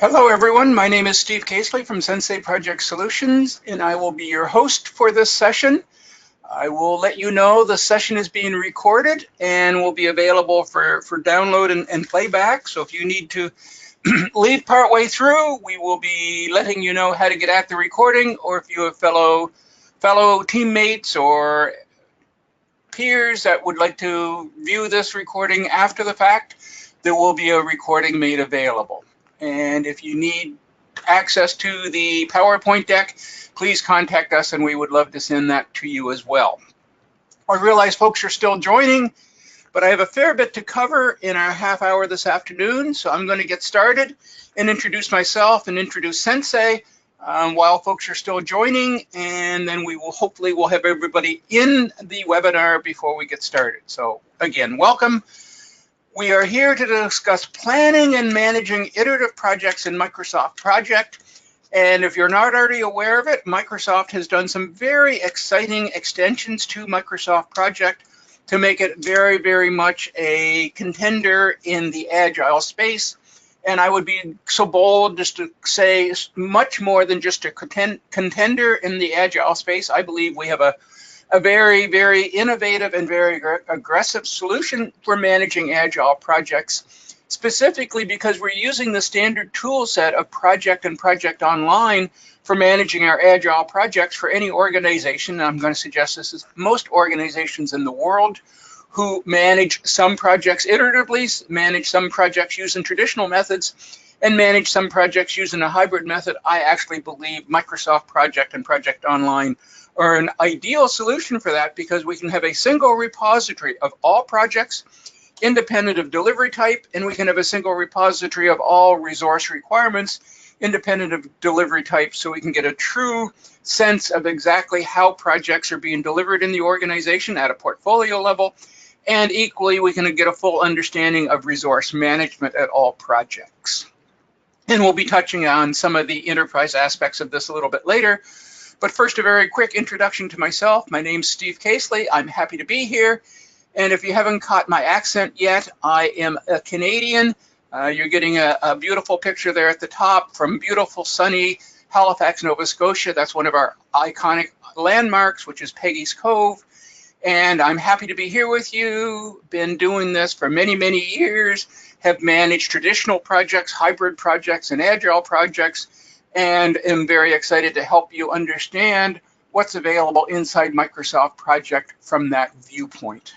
Hello everyone, my name is Steve Casely from Sensei Project Solutions and I will be your host for this session. I will let you know the session is being recorded and will be available for download and playback. So if you need to leave partway through, we will be letting you know how to get at the recording, or if you have fellow teammates or peers that would like to view this recording after the fact, there will be a recording made available. And if you need access to the PowerPoint deck, please contact us and we would love to send that to you as well. I realize folks are still joining, but I have a fair bit to cover in our half hour this afternoon, so I'm going to get started and introduce myself and introduce Sensei while folks are still joining, and then we will hopefully we'll have everybody in the webinar before we get started. So again, welcome. We are here to discuss planning and managing iterative projects in Microsoft Project. And if you're not already aware of it, Microsoft has done some very exciting extensions to Microsoft Project to make it very, very much a contender in the Agile space. And I would be so bold just to say much more than just a contender in the Agile space. I believe we have a very, very innovative and very aggressive solution for managing Agile projects, specifically because we're using the standard tool set of Project and Project Online for managing our Agile projects for any organization. And I'm going to suggest this is most organizations in the world who manage some projects iteratively, manage some projects using traditional methods, and manage some projects using a hybrid method. I actually believe Microsoft Project and Project Online are an ideal solution for that, because we can have a single repository of all projects independent of delivery type, and we can have a single repository of all resource requirements independent of delivery type, so we can get a true sense of exactly how projects are being delivered in the organization at a portfolio level, and equally we can get a full understanding of resource management at all projects. And we'll be touching on some of the enterprise aspects of this a little bit later. But first, a very quick introduction to myself. My name's Steve Casely. I'm happy to be here. And if you haven't caught my accent yet, I am a Canadian. You're getting a beautiful picture there at the top from beautiful, sunny Halifax, Nova Scotia. That's one of our iconic landmarks, which is Peggy's Cove. And I'm happy to be here with you. Been doing this for many, many years. Have managed traditional projects, hybrid projects, and Agile projects, and am very excited to help you understand what's available inside Microsoft Project from that viewpoint.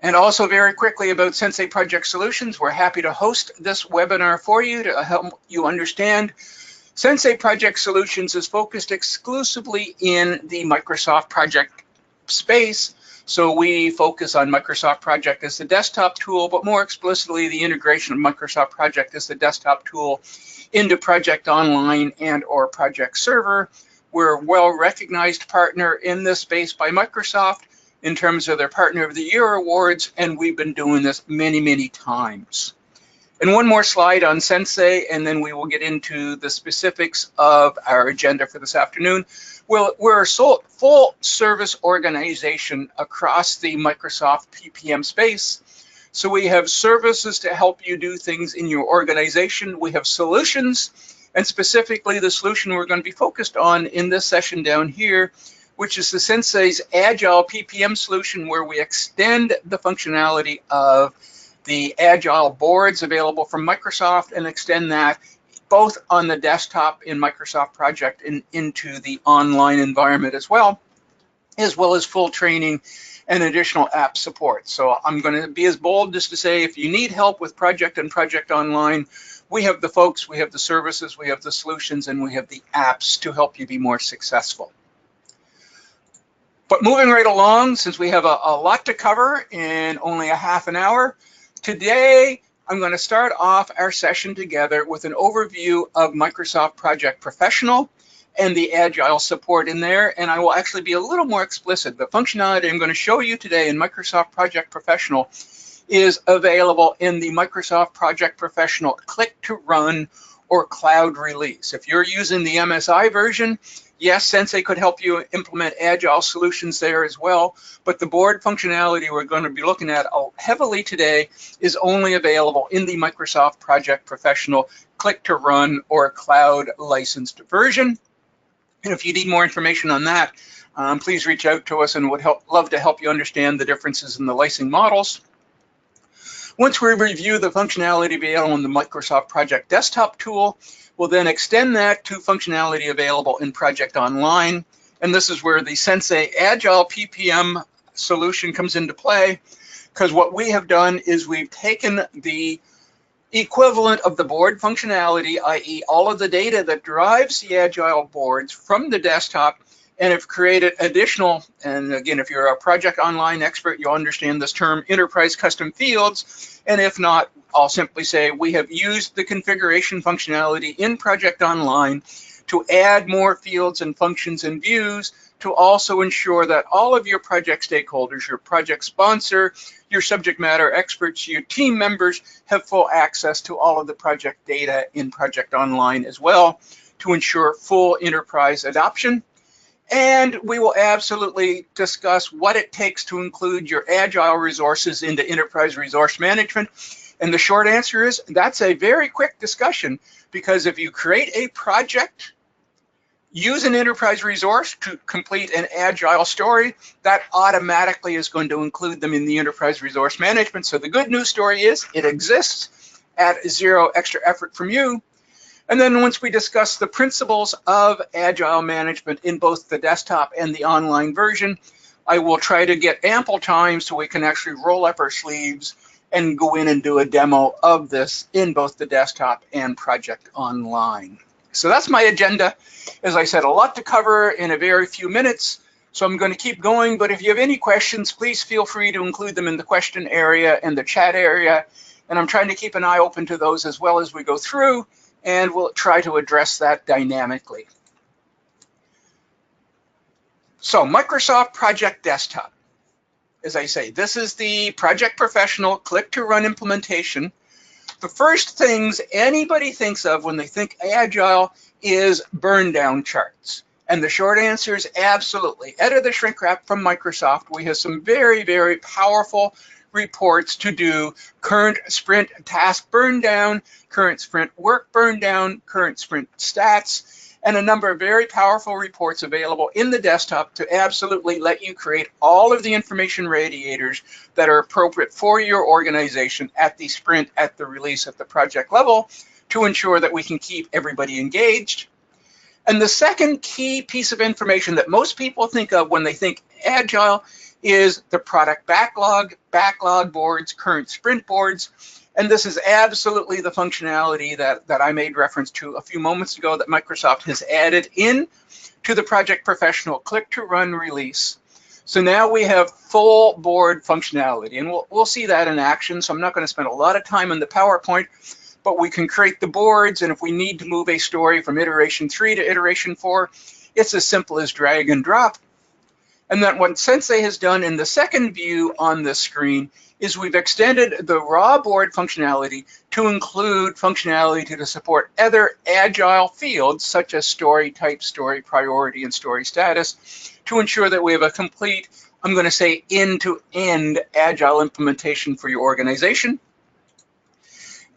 And also very quickly about Sensei Project Solutions, we're happy to host this webinar for you to help you understand. Sensei Project Solutions is focused exclusively in the Microsoft Project space. So we focus on Microsoft Project as the desktop tool, but more explicitly, the integration of Microsoft Project as the desktop tool into Project Online and or Project Server. We're a well-recognized partner in this space by Microsoft in terms of their Partner of the Year awards, and we've been doing this many, many times. And one more slide on Sensei, and then we will get into the specifics of our agenda for this afternoon. We're a full service organization across the Microsoft PPM space. So we have services to help you do things in your organization. We have solutions, and specifically the solution we're going to be focused on in this session down here, which is the Sensei's Agile PPM solution, where we extend the functionality of the Agile boards available from Microsoft and extend that both on the desktop in Microsoft Project and into the online environment as well as full training and additional app support. So I'm going to be as bold as to say, if you need help with Project and Project Online, we have the folks, we have the services, we have the solutions, and we have the apps to help you be more successful. But moving right along, since we have a lot to cover in only a half an hour, today I'm going to start off our session together with an overview of Microsoft Project Professional and the Agile support in there, and I will actually be a little more explicit. The functionality I'm going to show you today in Microsoft Project Professional is available in the Microsoft Project Professional Click to Run or Cloud release. If you're using the MSI version, Yes, Sensei could help you implement Agile solutions there as well, but the board functionality we're going to be looking at heavily today is only available in the Microsoft Project Professional Click to Run or cloud licensed version. And if you need more information on that, please reach out to us and would love to help you understand the differences in the licensing models. Once we review the functionality available in the Microsoft Project Desktop tool, we'll then extend that to functionality available in Project Online. And this is where the Sensei Agile PPM solution comes into play, because what we have done is we've taken the equivalent of the board functionality, i.e. all of the data that drives the Agile boards from the desktop, and have created additional, and again, if you're a Project Online expert, you'll understand this term, enterprise custom fields. And if not, I'll simply say we have used the configuration functionality in Project Online to add more fields and functions and views to also ensure that all of your project stakeholders, your project sponsor, your subject matter experts, your team members have full access to all of the project data in Project Online as well to ensure full enterprise adoption. And we will absolutely discuss what it takes to include your Agile resources into enterprise resource management. And the short answer is that's a very quick discussion, because if you create a project, use an enterprise resource to complete an Agile story, that automatically is going to include them in the enterprise resource management. So the good news story is it exists at zero extra effort from you. And then once we discuss the principles of Agile management in both the desktop and the online version, I will try to get ample time so we can actually roll up our sleeves and go in and do a demo of this in both the desktop and Project Online. So that's my agenda. As I said, a lot to cover in a very few minutes, so I'm going to keep going. But if you have any questions, please feel free to include them in the question area and the chat area. And I'm trying to keep an eye open to those as well as we go through, and we'll try to address that dynamically. So Microsoft Project Desktop. As I say, this is the Project Professional Click to Run implementation. The first things anybody thinks of when they think Agile is burn down charts. And the short answer is absolutely. Out of the shrink wrap from Microsoft, we have some very, very powerful reports to do: current sprint task burn down, current sprint work burn down, current sprint stats, and a number of very powerful reports available in the desktop to absolutely let you create all of the information radiators that are appropriate for your organization at the sprint, at the release, at the project level, to ensure that we can keep everybody engaged. And the second key piece of information that most people think of when they think Agile is the product backlog boards, current sprint boards. And this is absolutely the functionality that I made reference to a few moments ago that Microsoft has added in to the Project Professional Click to Run release. So now we have full board functionality, and we'll see that in action. So I'm not going to spend a lot of time on the PowerPoint, but we can create the boards, and if we need to move a story from iteration 3 to iteration 4, it's as simple as drag and drop. And then what Sensei has done in the second view on this screen is we've extended the raw board functionality to include functionality to support other Agile fields such as story type, story priority, and story status to ensure that we have a complete, I'm going to say, end-to-end Agile implementation for your organization.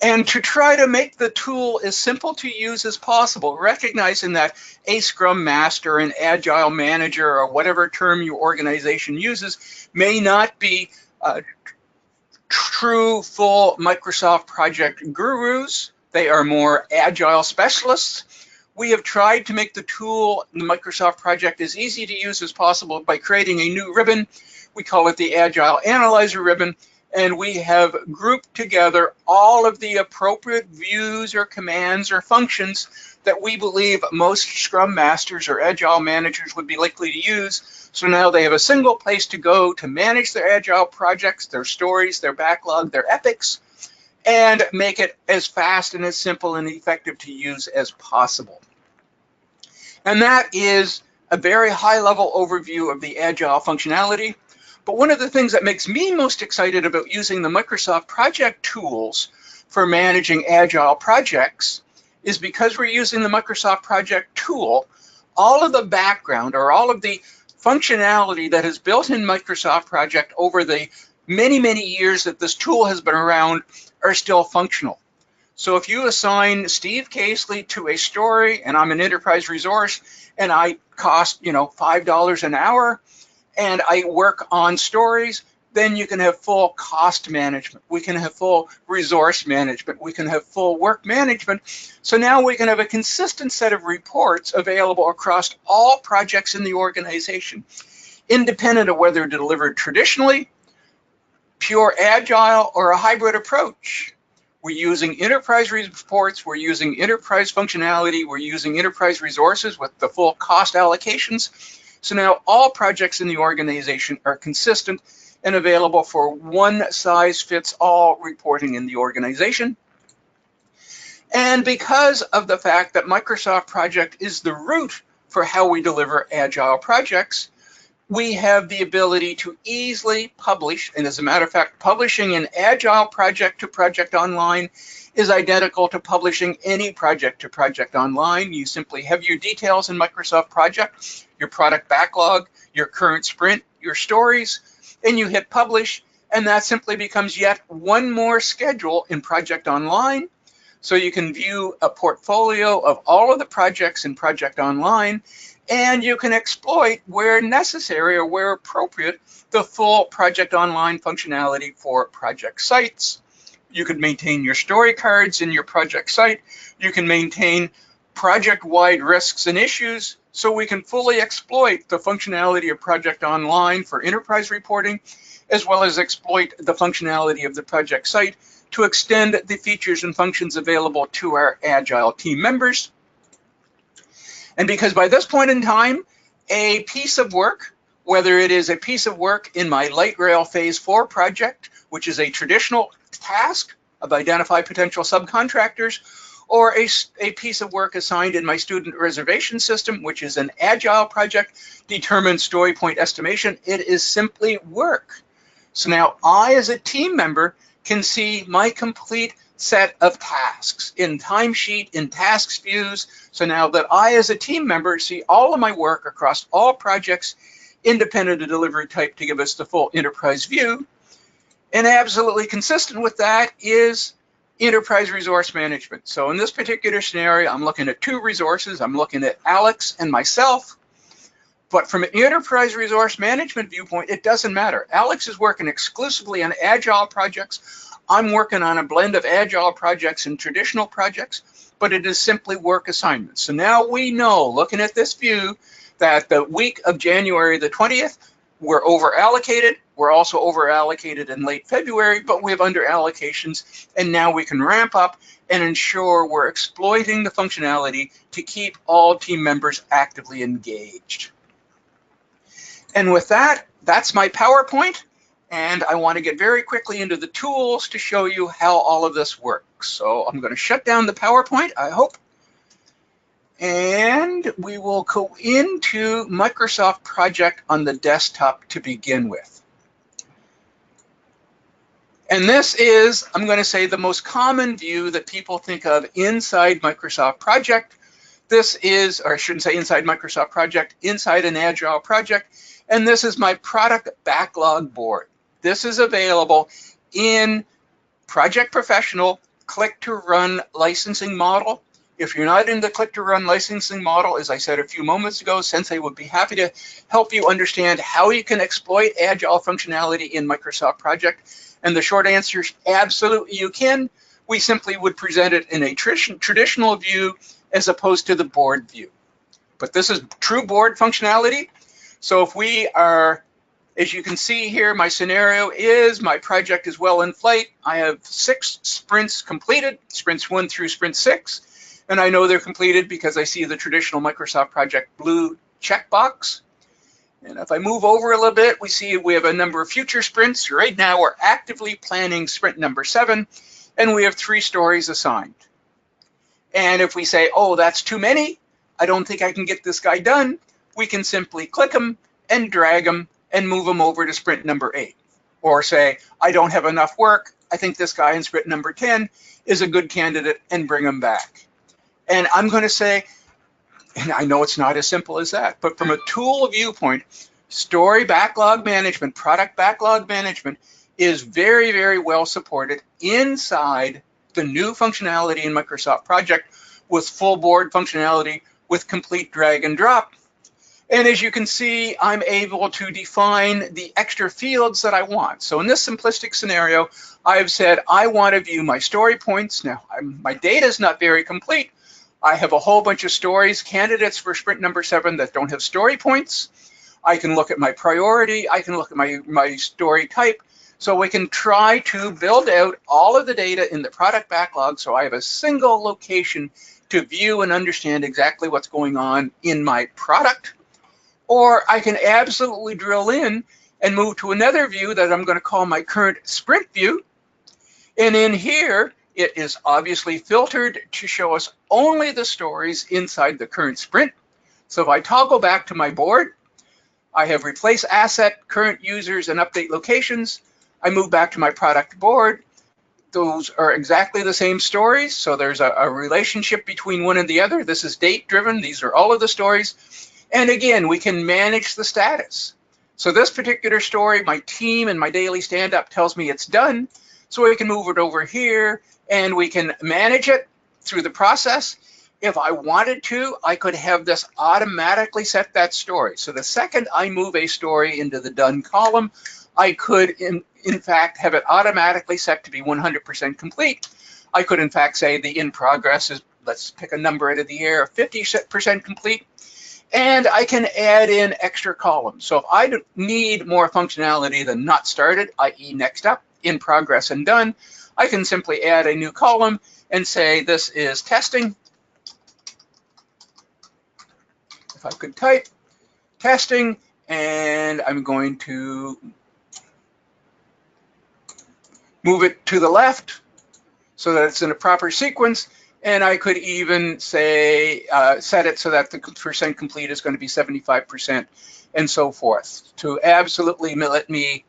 And to try to make the tool as simple to use as possible, recognizing that a Scrum Master, an Agile Manager, or whatever term your organization uses may not be true, full Microsoft Project gurus. They are more Agile specialists. We have tried to make the tool, the Microsoft Project, as easy to use as possible by creating a new ribbon. We call it the Agile Analyzer ribbon. And we have grouped together all of the appropriate views or commands or functions that we believe most Scrum Masters or Agile Managers would be likely to use. So now they have a single place to go to manage their Agile projects, their stories, their backlog, their epics, and make it as fast and as simple and effective to use as possible. And that is a very high-level overview of the Agile functionality. But one of the things that makes me most excited about using the Microsoft Project tools for managing Agile projects is because we're using the Microsoft Project tool, all of the background or all of the functionality that is built in Microsoft Project over the many, many years that this tool has been around are still functional. So if you assign Steve Casely to a story, and I'm an enterprise resource, and I cost, $5 an hour, and I work on stories, then you can have full cost management. We can have full resource management. We can have full work management. So now we can have a consistent set of reports available across all projects in the organization, independent of whether delivered traditionally, pure Agile, or a hybrid approach. We're using enterprise reports, we're using enterprise functionality, we're using enterprise resources with the full cost allocations. So now all projects in the organization are consistent and available for one-size-fits-all reporting in the organization. And because of the fact that Microsoft Project is the root for how we deliver Agile projects, we have the ability to easily publish, and as a matter of fact, publishing an Agile project to project online is identical to publishing any project to project online. You simply have your details in Microsoft Project, your product backlog, your current sprint, your stories, and you hit publish, and that simply becomes yet one more schedule in Project Online. So you can view a portfolio of all of the projects in Project Online, and you can exploit, where necessary or where appropriate, the full Project Online functionality for project sites. You can maintain your story cards in your project site. You can maintain project-wide risks and issues, so we can fully exploit the functionality of Project Online for enterprise reporting, as well as exploit the functionality of the project site to extend the features and functions available to our Agile team members. And because by this point in time, a piece of work, whether it is a piece of work in my Light Rail Phase 4 project, which is a traditional task of identify potential subcontractors, or a piece of work assigned in my student reservation system, which is an Agile project, determined story point estimation, it is simply work. So now I, as a team member, can see my complete set of tasks in timesheet, in tasks views. So now that I, as a team member, see all of my work across all projects, independent of delivery type, to give us the full enterprise view. And absolutely consistent with that is enterprise resource management. So in this particular scenario, I'm looking at two resources. I'm looking at Alex and myself. But from an enterprise resource management viewpoint, it doesn't matter. Alex is working exclusively on Agile projects. I'm working on a blend of Agile projects and traditional projects, but it is simply work assignments. So now we know, looking at this view, that the week of January the 20th, we're over allocated. We're also over allocated in late February, but we have under allocations, and now we can ramp up and ensure we're exploiting the functionality to keep all team members actively engaged. And with that, that's my PowerPoint, and I want to get very quickly into the tools to show you how all of this works. So I'm going to shut down the PowerPoint, I hope, and we will go into Microsoft Project on the desktop to begin with. And this is, I'm going to say, the most common view that people think of inside Microsoft Project. This is, or I shouldn't say inside Microsoft Project, inside an Agile project. And this is my product backlog board. This is available in Project Professional Click to Run licensing model. If you're not in the Click to Run licensing model, as I said a few moments ago, Sensei would be happy to help you understand how you can exploit Agile functionality in Microsoft Project. And the short answer is absolutely you can. We simply would present it in a traditional view as opposed to the board view. But this is true board functionality. So if we are, as you can see here, my scenario is my project is well in flight. I have 6 sprints completed, sprints 1 through sprint 6. And I know they're completed because I see the traditional Microsoft Project blue checkbox. And if I move over a little bit, we see we have a number of future sprints. Right now, we're actively planning sprint number 7, and we have 3 stories assigned. And if we say, oh, that's too many, I don't think I can get this guy done, we can simply click him and drag him and move him over to sprint number 8. Or say, I don't have enough work, I think this guy in sprint number 10 is a good candidate, and bring him back. And I'm going to say, And I know it's not as simple as that, but from a tool viewpoint, story backlog management, product backlog management is very, very well supported inside the new functionality in Microsoft Project with full board functionality with complete drag and drop. And as you can see, I'm able to define the extra fields that I want. So in this simplistic scenario, I've said I want to view my story points. Now, my data is not very complete. I have a whole bunch of stories, candidates for sprint number 7 that don't have story points. I can look at my priority. I can look at my story type. So we can try to build out all of the data in the product backlog so I have a single location to view and understand exactly what's going on in my product. Or I can absolutely drill in and move to another view that I'm going to call my current sprint view. And in here, it is obviously filtered to show us only the stories inside the current sprint. So if I toggle back to my board, I have replace asset, current users, and update locations. I move back to my product board. Those are exactly the same stories. So there's a relationship between one and the other. This is date driven. These are all of the stories. And again, we can manage the status. So this particular story, my team and my daily stand-up tells me it's done. So we can move it over here and we can manage it through the process. If I wanted to, I could have this automatically set that story. So the second I move a story into the done column, I could in fact have it automatically set to be 100% complete. I could in fact say the in progress is, let's pick a number out of the air, 50% complete. And I can add in extra columns. So if I need more functionality than not started, i.e. next up, in progress and done, I can simply add a new column and say this is testing. If I could type testing, and I'm going to move it to the left so that it's in a proper sequence. And I could even say, set it so that the percent complete is going to be 75% and so forth to absolutely let me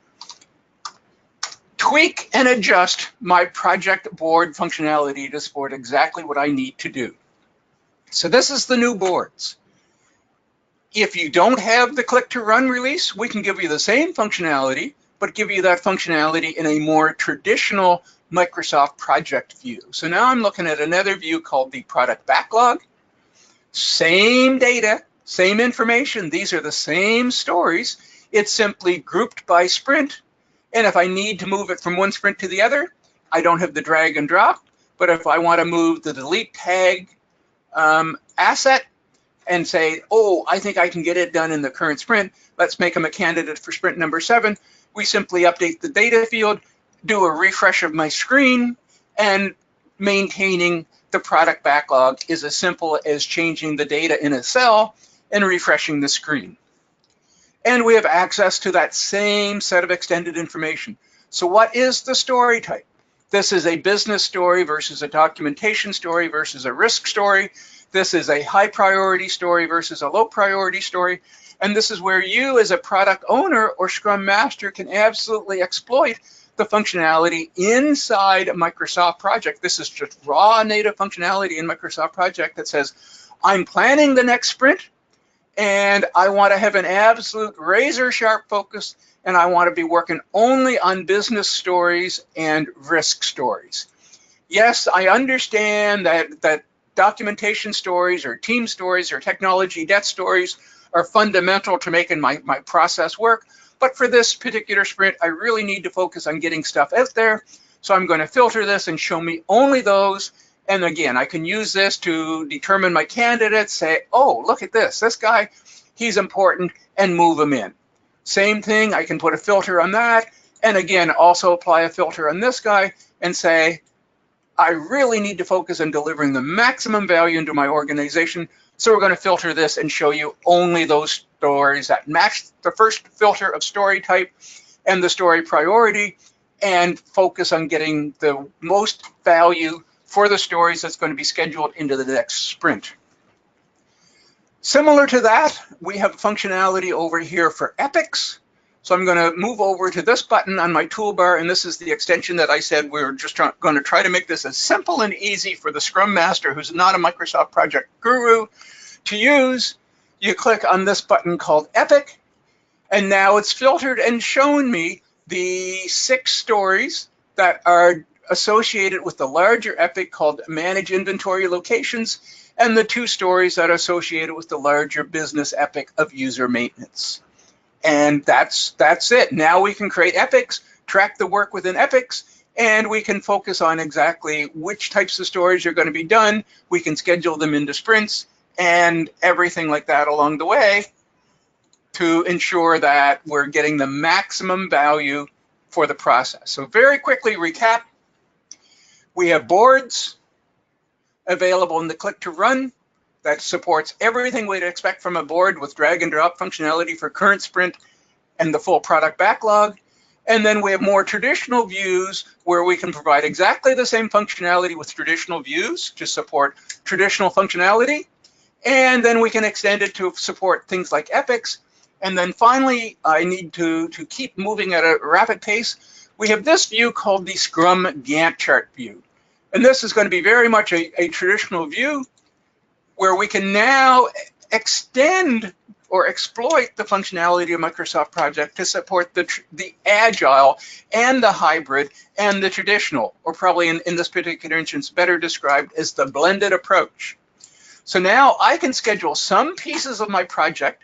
tweak and adjust my project board functionality to support exactly what I need to do. So this is the new boards. If you don't have the click to run release, we can give you the same functionality, but give you that functionality in a more traditional Microsoft project view. So now I'm looking at another view called the product backlog. Same data, same information. These are the same stories. It's simply grouped by sprint. And if I need to move it from one sprint to the other, I don't have the drag and drop. But if I want to move the delete tag asset and say, oh, I think I can get it done in the current sprint, let's make them a candidate for sprint number 7. We simply update the data field, do a refresh of my screen, and maintaining the product backlog is as simple as changing the data in a cell and refreshing the screen. And we have access to that same set of extended information. So what is the story type? This is a business story versus a documentation story versus a risk story. This is a high priority story versus a low priority story. And this is where you as a product owner or Scrum Master can absolutely exploit the functionality inside a Microsoft Project. This is just raw native functionality in Microsoft Project that says, I'm planning the next sprint and I want to have an absolute razor sharp focus and I want to be working only on business stories and risk stories. Yes, I understand that documentation stories or team stories or technology debt stories are fundamental to making my process work. But for this particular sprint, I really need to focus on getting stuff out there. So I'm going to filter this and show me only those. And again, I can use this to determine my candidates, say, oh, look at this guy, he's important, and move him in. Same thing, I can put a filter on that. And again, also apply a filter on this guy and say, I really need to focus on delivering the maximum value into my organization. So we're going to filter this and show you only those stories that match the first filter of story type and the story priority, and focus on getting the most value for the stories that's going to be scheduled into the next sprint. Similar to that, we have functionality over here for epics. So I'm going to move over to this button on my toolbar, and this is the extension that I said we're just going to try to make this as simple and easy for the Scrum Master who's not a Microsoft Project guru To use, you click on this button called Epic, and now it's filtered and shown me the 6 stories that are associated with the larger epic called Manage Inventory Locations, and the 2 stories that are associated with the larger business epic of User Maintenance. And that's it. Now we can create epics, track the work within epics, and we can focus on exactly which types of stories are going to be done. We can schedule them into sprints and everything like that along the way to ensure that we're getting the maximum value for the process. So very quickly recap, we have boards available in the click to run that supports everything we'd expect from a board with drag and drop functionality for current sprint and the full product backlog. And then we have more traditional views where we can provide exactly the same functionality with traditional views to support traditional functionality. And then we can extend it to support things like epics. And then finally, I need to keep moving at a rapid pace. We have this view called the Scrum Gantt chart view. And this is going to be very much a traditional view where we can now extend or exploit the functionality of Microsoft Project to support the Agile and the hybrid and the traditional, or probably in this particular instance, better described as the blended approach. So now I can schedule some pieces of my project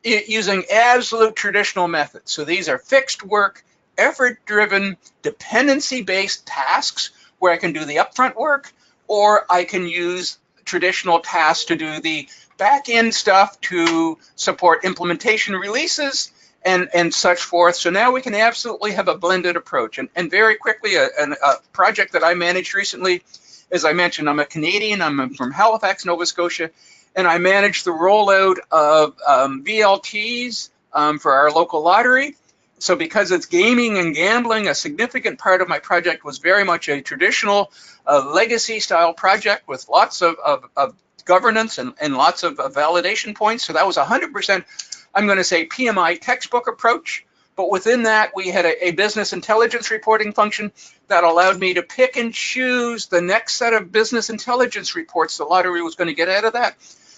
using absolute traditional methods. So these are fixed work, effort-driven, dependency-based tasks where I can do the upfront work, or I can use traditional tasks to do the back-end stuff to support implementation releases and such forth. So now we can absolutely have a blended approach. And very quickly, a project that I managed recently, as I mentioned, I'm a Canadian, I'm from Halifax, Nova Scotia, and I managed the rollout of VLTs for our local lottery. So because it's gaming and gambling, a significant part of my project was very much a traditional legacy style project with lots of governance and lots of validation points. So that was 100%, I'm going to say, PMI textbook approach. But within that, we had a business intelligence reporting function that allowed me to pick and choose the next set of business intelligence reports the lottery was going to get out of that.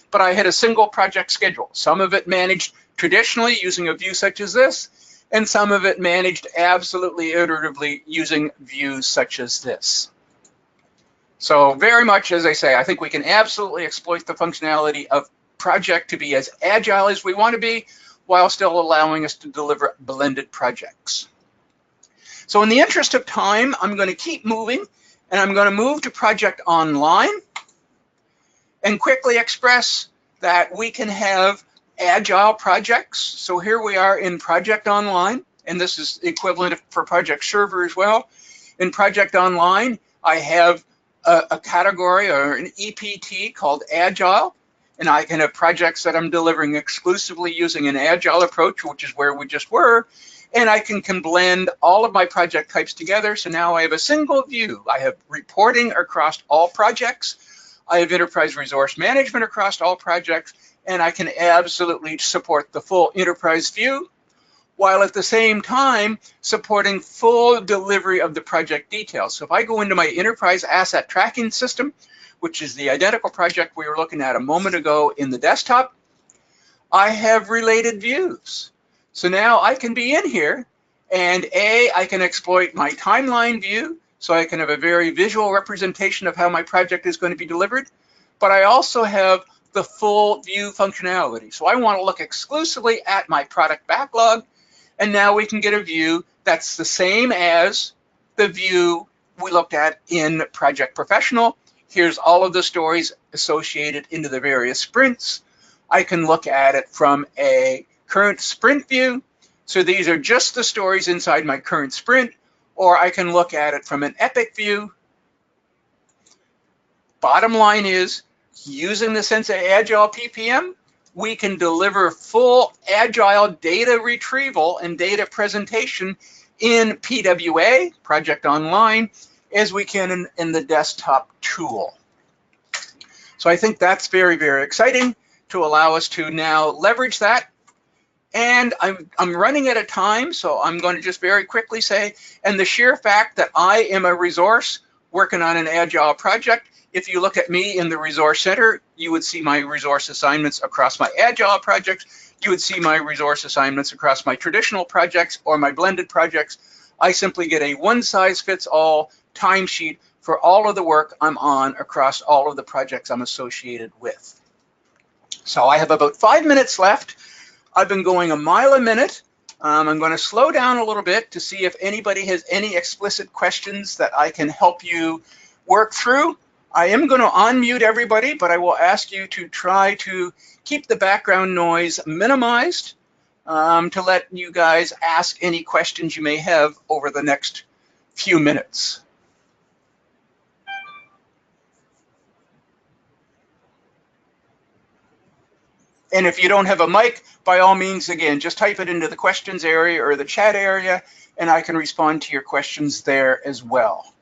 But I had a single project schedule. Some of it managed traditionally using a view such as this, and some of it managed absolutely iteratively using views such as this. So very much, as I say, I think we can absolutely exploit the functionality of project to be as agile as we want to be, while still allowing us to deliver blended projects. So in the interest of time, I'm going to keep moving, and I'm going to move to Project Online and quickly express that we can have agile projects. So here we are in Project Online, and this is equivalent for Project Server as well. In Project Online, I have a category or an EPT called Agile, and I can have projects that I'm delivering exclusively using an Agile approach, which is where we just were, and I can blend all of my project types together. So now I have a single view. I have reporting across all projects. I have enterprise resource management across all projects, and I can absolutely support the full enterprise view, while at the same time supporting full delivery of the project details. So if I go into my enterprise asset tracking system, which is the identical project we were looking at a moment ago in the desktop, I have related views. So now I can be in here, and I can exploit my timeline view, so I can have a very visual representation of how my project is going to be delivered, but I also have the full view functionality. So I want to look exclusively at my product backlog, and now we can get a view that's the same as the view we looked at in Project Professional. Here's all of the stories associated into the various sprints. I can look at it from a current sprint view. So these are just the stories inside my current sprint, or I can look at it from an epic view. Bottom line is, using the Sensei Agile PPM, we can deliver full Agile data retrieval and data presentation in PWA, Project Online, as we can in the desktop tool. So I think that's very, very exciting to allow us to now leverage that. And I'm running out of time, so I'm going to just very quickly say, and the sheer fact that I am a resource working on an Agile project If you look at me in the Resource Center, you would see my resource assignments across my Agile projects. You would see my resource assignments across my traditional projects or my blended projects. I simply get a one-size-fits-all timesheet for all of the work I'm on across all of the projects I'm associated with. So I have about 5 minutes left. I've been going a mile a minute. I'm going to slow down a little bit to see if anybody has any explicit questions that I can help you work through. I am going to unmute everybody, but I will ask you to try to keep the background noise minimized to let you guys ask any questions you may have over the next few minutes. And if you don't have a mic, by all means, again, just type it into the questions area or the chat area, and I can respond to your questions there as well.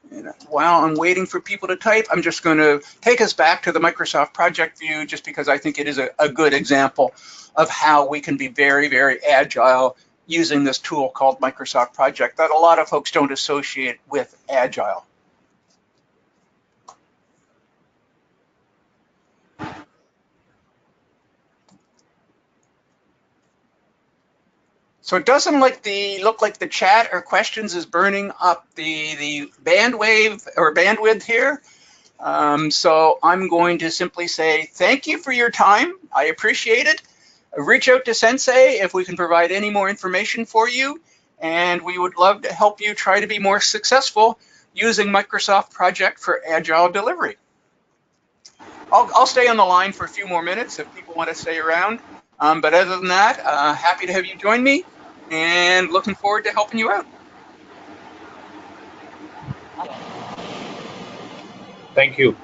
And while I'm waiting for people to type, I'm just going to take us back to the Microsoft project view, just because I think it is a good example of how we can be very, very agile using this tool called Microsoft Project that a lot of folks don't associate with Agile. So it doesn't look like the chat or questions is burning up the bandwidth here. So I'm going to simply say thank you for your time. I appreciate it. Reach out to Sensei if we can provide any more information for you, and we would love to help you try to be more successful using Microsoft Project for Agile delivery. I'll stay on the line for a few more minutes if people want to stay around, but other than that, happy to have you join me and looking forward to helping you out. Thank you.